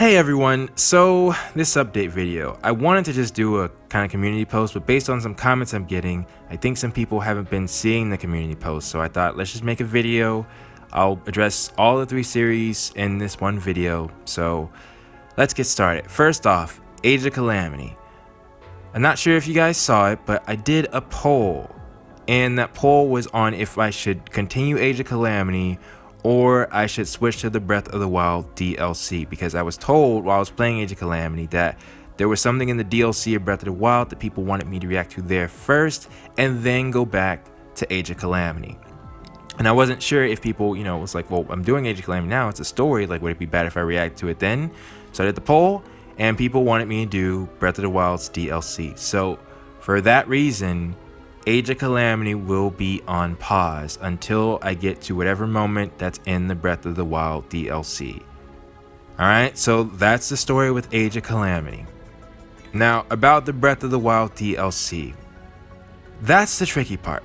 Hey everyone, so this update video, I wanted to just do a kind of community post, but based on some comments I'm getting, I think some people haven't been seeing the community post, so I thought let's just make a video. I'll address all the 3 series in this one video, so let's get started. First off, Age of Calamity. I'm not sure if you guys saw it, but I did a poll, and that poll was on if I should continue Age of Calamity or I should switch to the Breath of the Wild DLC, because I was told while I was playing Age of Calamity that there was something in the DLC of Breath of the Wild that people wanted me to react to there first and then go back to Age of Calamity. And I wasn't sure if people, was like, well, I'm doing Age of Calamity now, it's a story, like would it be bad if I react to it then? So I did the poll and people wanted me to do Breath of the Wild's DLC. So for that reason, Age of Calamity will be on pause until I get to whatever moment that's in the Breath of the Wild DLC. Alright, so that's the story with Age of Calamity. Now, about the Breath of the Wild DLC. That's the tricky part.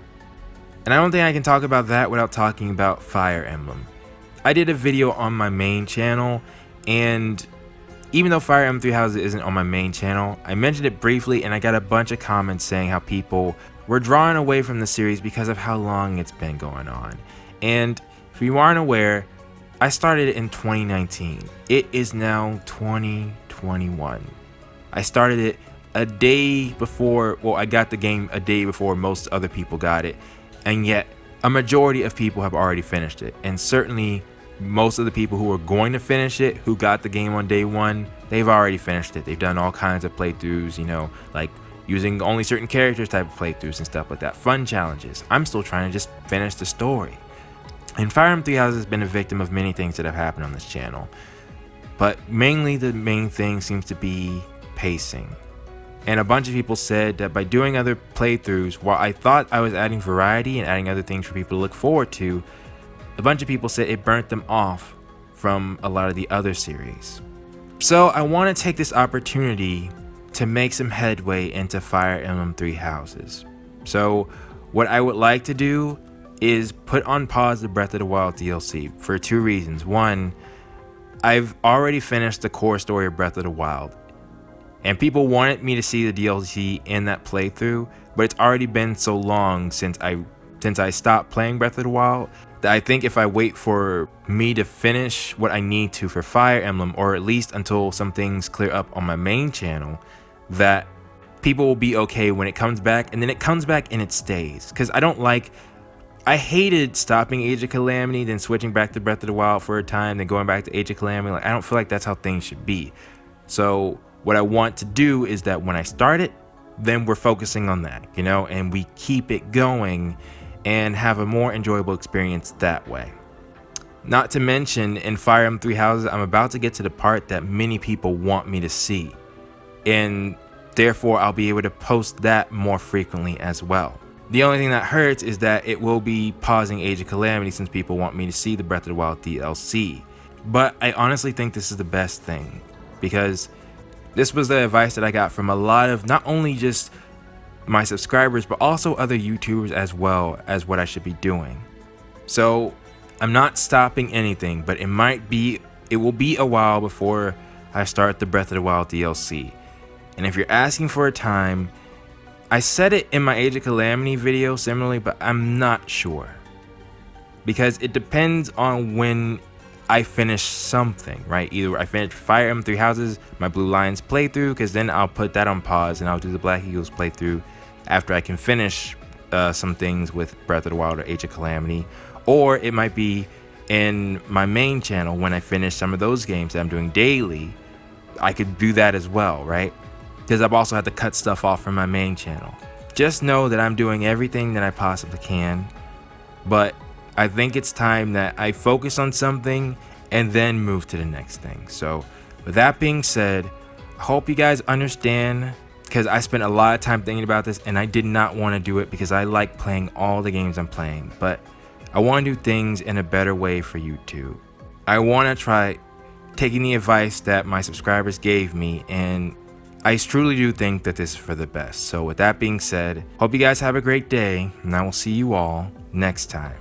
And I don't think I can talk about that without talking about Fire Emblem. I did a video on my main channel, and even though Fire Emblem Three Houses isn't on my main channel, I mentioned it briefly and I got a bunch of comments saying how people were drawing away from the series because of how long it's been going on. And if you aren't aware, I started it in 2019. It is now 2021. I started it a day before, well, I got the game a day before most other people got it. And yet, a majority of people have already finished it. And certainly, most of the people who are going to finish it, who got the game on day one, they've already finished it. They've done all kinds of playthroughs, like using only certain characters type of playthroughs and stuff like that. Fun challenges. I'm still trying to just finish the story. And Fire Emblem Three Houses has been a victim of many things that have happened on this channel. But mainly the main thing seems to be pacing. And a bunch of people said that by doing other playthroughs, while I thought I was adding variety and adding other things for people to look forward to, a bunch of people said it burnt them off from a lot of the other series. So I want to take this opportunity to make some headway into Fire Emblem Three Houses. So what I would like to do is put on pause the Breath of the Wild DLC for 2 reasons. One, I've already finished the core story of Breath of the Wild, and people wanted me to see the DLC in that playthrough, but it's already been so long since I stopped playing Breath of the Wild that I think if I wait for me to finish what I need to for Fire Emblem, or at least until some things clear up on my main channel, that people will be okay when it comes back, and then it comes back and it stays. Because I hated stopping Age of Calamity, then switching back to Breath of the Wild for a time, then going back to Age of Calamity. I don't feel like that's how things should be. So what I want to do is that when I start it, then we're focusing on that, and we keep it going and have a more enjoyable experience that way. Not to mention, in Fire Emblem Three Houses, I'm about to get to the part that many people want me to see, and therefore I'll be able to post that more frequently as well. The only thing that hurts is that it will be pausing Age of Calamity since people want me to see the Breath of the Wild DLC. But I honestly think this is the best thing, because this was the advice that I got from a lot of not only just my subscribers, but also other YouTubers as well as what I should be doing. So I'm not stopping anything, but it will be a while before I start the Breath of the Wild DLC. And if you're asking for a time, I said it in my Age of Calamity video similarly, but I'm not sure. Because it depends on when I finish something, right? Either I finish Fire Emblem Three Houses, my Blue Lions playthrough, because then I'll put that on pause and I'll do the Black Eagles playthrough after I can finish some things with Breath of the Wild or Age of Calamity. Or it might be in my main channel when I finish some of those games that I'm doing daily. I could do that as well, right? Because I've also had to cut stuff off from my main channel. Just know that I'm doing everything that I possibly can, but I think it's time that I focus on something and then move to the next thing. So with that being said, I hope you guys understand, because I spent a lot of time thinking about this and I did not want to do it because I like playing all the games I'm playing, but I want to do things in a better way for YouTube. I want to try taking the advice that my subscribers gave me, and I truly do think that this is for the best. So with that being said, hope you guys have a great day, and I will see you all next time.